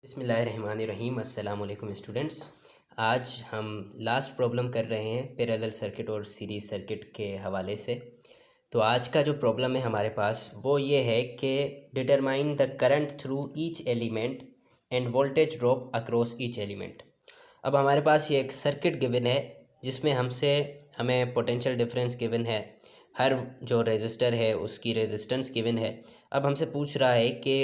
बिस्मिल्लाहिर्रहमानिर्रहीम। अस्सलाम वालेकुम स्टूडेंट्स। आज हम लास्ट प्रॉब्लम कर रहे हैं पैरेलल सर्किट और सीरीज़ सर्किट के हवाले से। तो आज का जो प्रॉब्लम है हमारे पास वो ये है कि determine the current through each element end voltage drop across each element. अब हमारे पास ये एक सर्किट गिवन है जिसमें हमें पोटेंशियल डिफरेंस गिवन है, हर जो रेजिस्टर है उसकी रेजिस्टेंस गिवन है। अब हमसे पूछ रहा है कि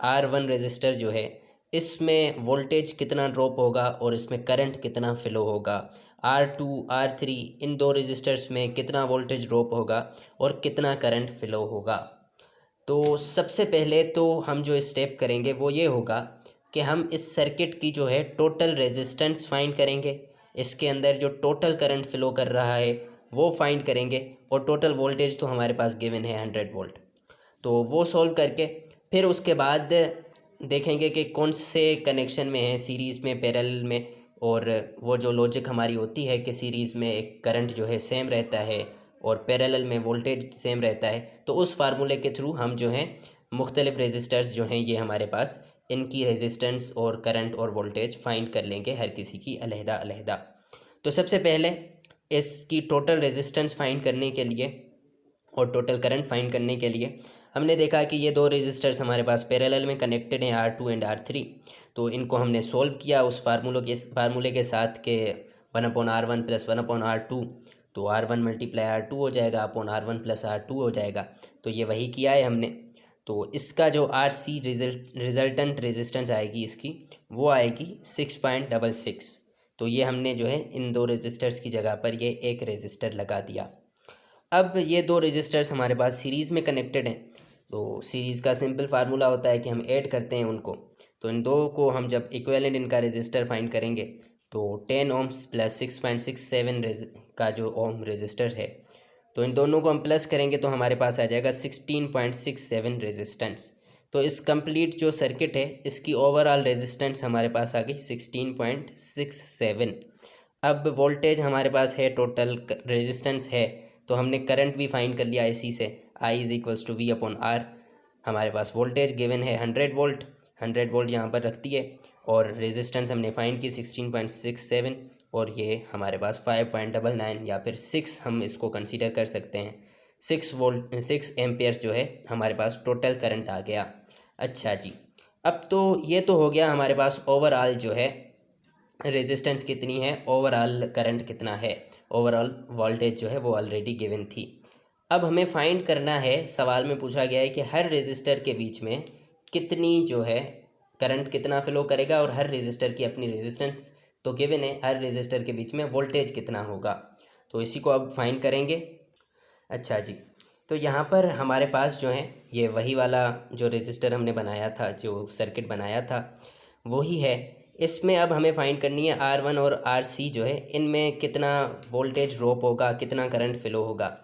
R1 रेजिस्टर जो है इसमें वोल्टेज कितना ड्रॉप होगा और इसमें करंट कितना फ़्लो होगा। R2 R3 इन दो रेजिस्टर्स में कितना वोल्टेज ड्रॉप होगा और कितना करंट फ़्लो होगा। तो सबसे पहले तो हम जो स्टेप करेंगे वो ये होगा कि हम इस सर्किट की जो है टोटल रेजिस्टेंस फाइंड करेंगे, इसके अंदर जो टोटल करंट फ़्लो कर रहा है वो फाइंड करेंगे और टोटल वोल्टेज तो हमारे पास गिवन है 100 वोल्ट। तो वो सॉल्व करके फिर उसके बाद देखेंगे कि कौन से कनेक्शन में है, सीरीज़ में, पैरेलल में। और वो जो लॉजिक हमारी होती है कि सीरीज़ में एक करंट जो है सेम रहता है और पैरेलल में वोल्टेज सेम रहता है, तो उस फार्मूले के थ्रू हम जो हैं मुख्तलिफ रेजिस्टर्स जो हैं ये हमारे पास, इनकी रेजिस्टेंस और करंट और वोल्टेज फाइंड कर लेंगे हर किसी की अलहदा अलहदा। तो सबसे पहले इसकी टोटल रेजिस्टेंस फाइंड करने के लिए और टोटल करंट फाइंड करने के लिए हमने देखा कि ये दो रेजिस्टर्स हमारे पास पैरेलल में कनेक्टेड हैं, R2 एंड R3। तो इनको हमने सोल्व किया उस फार्मूले के साथ के 1/R1 प्लस 1/R2। तो R1 मल्टीप्लाई R2 हो जाएगा अपॉन R1 प्लस R2 हो जाएगा। तो ये वही किया है हमने। तो इसका जो RC रिजल्टेंट रेजिस्टेंस आएगी इसकी, वो आएगी 6.66। तो ये हमने जो है इन दो रेजिस्टर्स की जगह पर ये एक रेजिस्टर लगा दिया। अब ये दो रेजिस्टर्स हमारे पास सीरीज़ में कनेक्टेड हैं। तो सीरीज़ का सिंपल फार्मूला होता है कि हम ऐड करते हैं उनको। तो इन दो को हम जब इक्विवेलेंट इनका रेजिस्टर फाइंड करेंगे तो 10 ओम्स प्लस 6.67 का जो ओम रेजिस्टर है, तो इन दोनों को हम प्लस करेंगे तो हमारे पास आ जाएगा 16.67 रेजिस्टेंस। तो इस कंप्लीट जो सर्किट है इसकी ओवरऑल रेजिस्टेंस हमारे पास आ गई 16.67। अब वोल्टेज हमारे पास है, टोटल रेजिस्टेंस है, तो हमने करंट भी फाइंड कर लिया इसी से। I is equals to V/R। हमारे पास वोल्टेज गिवन है 100 वोल्ट, 100 वोल्ट यहाँ पर रख दिए और रेजिस्टेंस हमने फाइंड की 16.67 और ये हमारे पास 5.99 या फिर 6 हम इसको कंसीडर कर सकते हैं। 6 एम्पेयर जो है हमारे पास टोटल करंट आ गया। अच्छा जी, अब तो ये तो हो गया हमारे पास ओवरऑल जो है रेजिस्टेंस कितनी है, ओवरऑल करंट कितना है, ओवरऑल वोल्टेज जो है वो ऑलरेडी गिवन थी। अब हमें फाइंड करना है, सवाल में पूछा गया है कि हर रेजिस्टर के बीच में कितनी जो है करंट कितना फ़्लो करेगा और हर रेजिस्टर की अपनी रेजिस्टेंस तो गिवन है, हर रेजिस्टर के बीच में वोल्टेज कितना होगा। तो इसी को अब फाइंड करेंगे। अच्छा जी, तो यहाँ पर हमारे पास जो है ये वही वाला जो रेजिस्टर हमने बनाया था, जो सर्किट बनाया था वही है। इसमें अब हमें फाइंड करनी है R1 और RC जो है इनमें कितना वोल्टेज ड्रॉप होगा, कितना करंट फ़्लो होगा।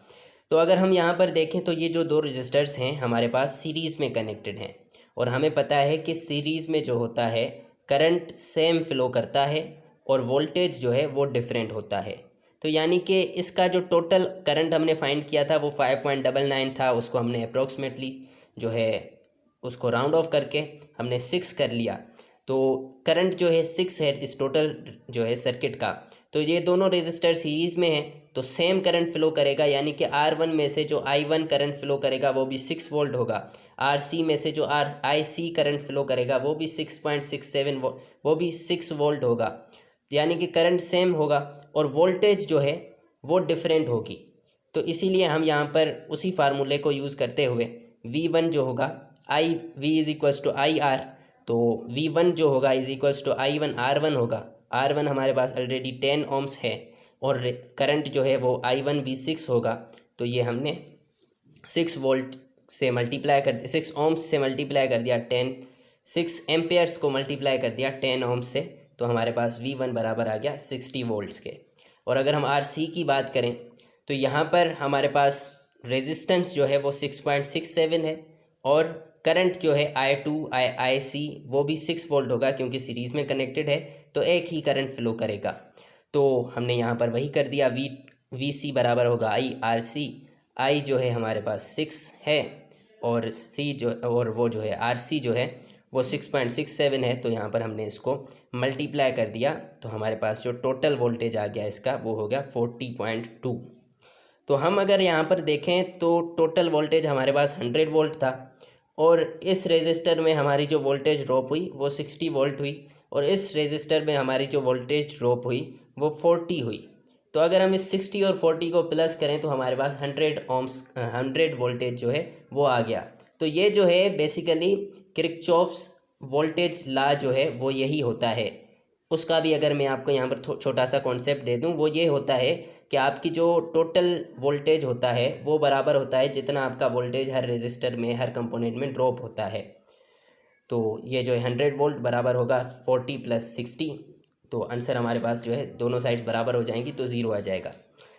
तो अगर हम यहाँ पर देखें तो ये जो दो रजिस्टर्स हैं हमारे पास सीरीज़ में कनेक्टेड हैं और हमें पता है कि सीरीज़ में जो होता है करंट सेम फ़्लो करता है और वोल्टेज जो है वो डिफरेंट होता है। तो यानी कि इसका जो टोटल करंट हमने फाइंड किया था वो 5.99 था, उसको हमने अप्रोक्सीमेटली जो है उसको राउंड ऑफ करके हमने 6 कर लिया। तो करंट जो है 6 है इस टोटल जो है सर्किट का। तो ये दोनों रेजिस्टर सीरीज़ में हैं तो सेम करंट फ़्लो करेगा, यानी कि R1 में से जो I1 करंट फ़्लो करेगा वो भी 6 वोल्ट होगा, RC में से जो IC करंट फ़्लो करेगा वो भी 6.67 वो भी 6 वोल्ट होगा। यानी कि करंट सेम होगा और वोल्टेज जो है वो डिफरेंट होगी। तो इसीलिए हम यहाँ पर उसी फार्मूले को यूज़ करते हुए V1 जो होगा V is equals to IR, तो V1 जो होगा is equals to I1 R1 होगा। R1 हमारे पास ऑलरेडी 10 ओम्स है और करंट जो है वो I1 भी 6 होगा। तो ये हमने 6 वोल्ट से मल्टीप्लाई कर दिया, 6 ओम्स से मल्टीप्लाई कर दिया 6 एम्पेयर्स को मल्टीप्लाई कर दिया 10 ओम्स से, तो हमारे पास V1 बराबर आ गया 60 वोल्ट्स के। और अगर हम RC की बात करें तो यहाँ पर हमारे पास रेजिस्टेंस जो है वो 6.67 है और करंट जो है I2 IC वो भी 6 वोल्ट होगा क्योंकि सीरीज़ में कनेक्टेड है तो एक ही करंट फ़्लो करेगा। तो हमने यहाँ पर वही कर दिया, VC बराबर होगा IRC। I जो है हमारे पास 6 है और C जो और वो जो है RC जो है वो 6.67 है, तो यहाँ पर हमने इसको मल्टीप्लाई कर दिया तो हमारे पास जो टोटल वोल्टेज आ गया इसका वो हो गया 40.2। तो हम अगर यहाँ पर देखें तो टोटल वोल्टेज हमारे पास 100 वोल्ट था और इस रेजिस्टर में हमारी जो वोल्टेज ड्रॉप हुई वो 60 वोल्ट हुई और इस रेजिस्टर में हमारी जो वोल्टेज ड्रॉप हुई वो 40 हुई। तो अगर हम इस 60 और 40 को प्लस करें तो हमारे पास 100 वोल्टेज जो है वो आ गया। तो ये जो है बेसिकली किरचॉफ्स वोल्टेज लॉ जो है वो यही होता है। उसका भी अगर मैं आपको यहाँ पर छोटा सा कॉन्सेप्ट दे दूँ, वो ये होता है कि आपकी जो टोटल वोल्टेज होता है वो बराबर होता है जितना आपका वोल्टेज हर रेजिस्टर में हर कंपोनेंट में ड्रॉप होता है। तो ये जो है 100 वोल्ट बराबर होगा 40 + 60। तो आंसर हमारे पास जो है दोनों साइड्स बराबर हो जाएंगी तो ज़ीरो आ जाएगा।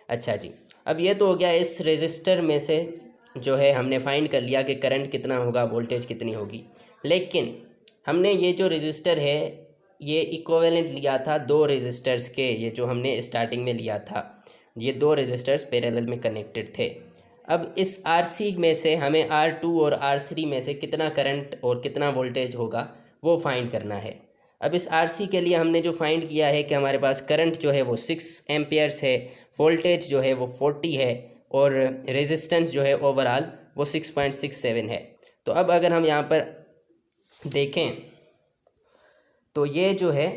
अच्छा जी, अब ये तो हो गया इस रेजिस्टर में से जो है हमने फाइंड कर लिया कि करंट कितना होगा, वोल्टेज कितनी होगी। लेकिन हमने ये जो रेजिस्टर है ये इक्विवेलेंट लिया था दो रेजिस्टर्स के, ये जो हमने स्टार्टिंग में लिया था, ये दो रेजिस्टर्स पैरेलल में कनेक्टेड थे। अब इस RC में से हमें R2 और R3 में से कितना करंट और कितना वोल्टेज होगा वो फाइंड करना है। अब इस RC के लिए हमने जो फाइंड किया है कि हमारे पास करंट जो है वो 6 एम्पियर्स है, वोल्टेज जो है वो 40 है और रेजिस्टेंस जो है ओवरऑल वो 6.67 है। तो अब अगर हम यहाँ पर देखें तो ये जो है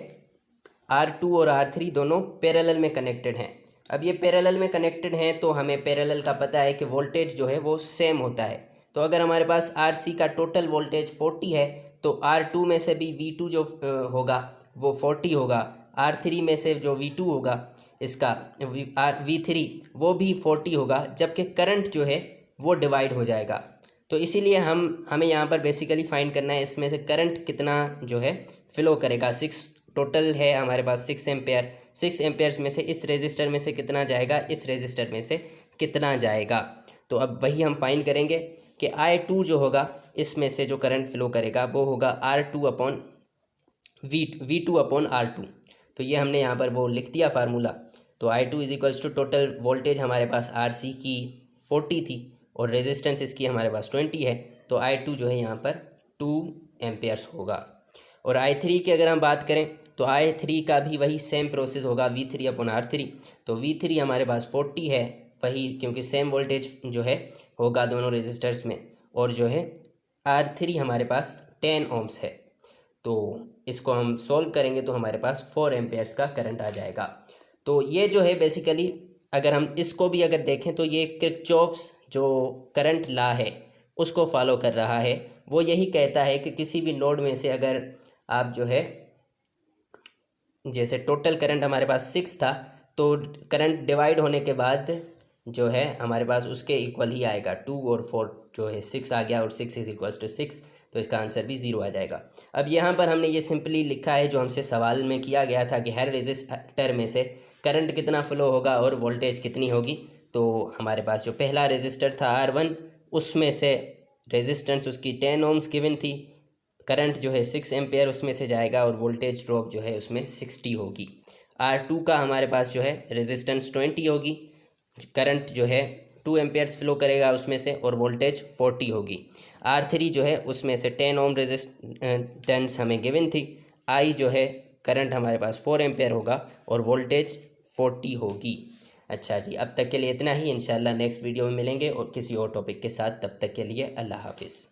R2 और R3 दोनों पैरेलल में कनेक्टेड हैं। अब ये पैरेलल में कनेक्टेड हैं तो हमें पैरेलल का पता है कि वोल्टेज जो है वो सेम होता है। तो अगर हमारे पास RC का टोटल वोल्टेज 40 है तो R2 में से भी V2 जो होगा वो 40 होगा, R3 में से जो V2 होगा इसका V3 वो भी 40 होगा, जबकि करंट जो है वो डिवाइड हो जाएगा। तो इसीलिए हमें यहाँ पर बेसिकली फाइंड करना है इसमें से करंट कितना जो है फ़्लो करेगा। 6 टोटल है हमारे पास 6 एम्पेयर, 6 एम्पेयर्स में से इस रेजिस्टर में से कितना जाएगा, इस रेजिस्टर में से कितना जाएगा। तो अब वही हम फाइंड करेंगे कि I2 जो होगा इसमें से जो करंट फ़्लो करेगा वो होगा V2/R2। तो ये हमने यहाँ पर वो लिख दिया फार्मूला। तो I2 = टोटल वोल्टेज हमारे पास RC की 40 थी और रेजिस्टेंस इसकी हमारे पास 20 है, तो I2 जो है यहाँ पर 2 एम्पेयर्स होगा। और I3 की अगर हम बात करें तो I3 का भी वही सेम प्रोसेस होगा V3/R3। तो V3 हमारे पास 40 है वही, क्योंकि सेम वोल्टेज जो है होगा दोनों रेजिस्टर्स में, और जो है R3 हमारे पास 10 ohms है। तो इसको हम सॉल्व करेंगे तो हमारे पास 4 एम्पेयर्स का करंट आ जाएगा। तो ये जो है बेसिकली अगर हम इसको भी अगर देखें तो ये किरचॉफ्स जो करंट लॉ है उसको फॉलो कर रहा है। वो यही कहता है कि किसी भी नोड में से अगर आप जो है जैसे टोटल करंट हमारे पास 6 था तो करंट डिवाइड होने के बाद जो है हमारे पास उसके इक्वल ही आएगा। 2 और 4 जो है 6 आ गया और 6 = 6, तो इसका आंसर भी 0 आ जाएगा। अब यहाँ पर हमने ये सिंपली लिखा है जो हमसे सवाल में किया गया था कि हर रेजिस्टर में से करंट कितना फ़्लो होगा और वोल्टेज कितनी होगी। तो हमारे पास जो पहला रेजिस्टर था R1 उसमें से रेजिस्टेंस उसकी 10 ohms गिवन थी, करंट जो है 6 एम्पेयर उसमें से जाएगा और वोल्टेज ड्रॉप जो है उसमें 60 होगी। R2 का हमारे पास जो है रेजिस्टेंस 20 होगी, करंट जो है 2 एम्पेयर्स फ़्लो करेगा उसमें से और वोल्टेज 40 होगी। R3 जो है उसमें से 10 ohm रेजिस्टेंस हमें गिवन थी। I जो है करंट हमारे पास 4 एम्पेयर होगा और वोल्टेज 40 होगी। अच्छा जी, अब तक के लिए इतना ही। इंशाल्लाह नेक्स्ट वीडियो में मिलेंगे और किसी और टॉपिक के साथ। तब तक के लिए अल्लाह हाफिज़।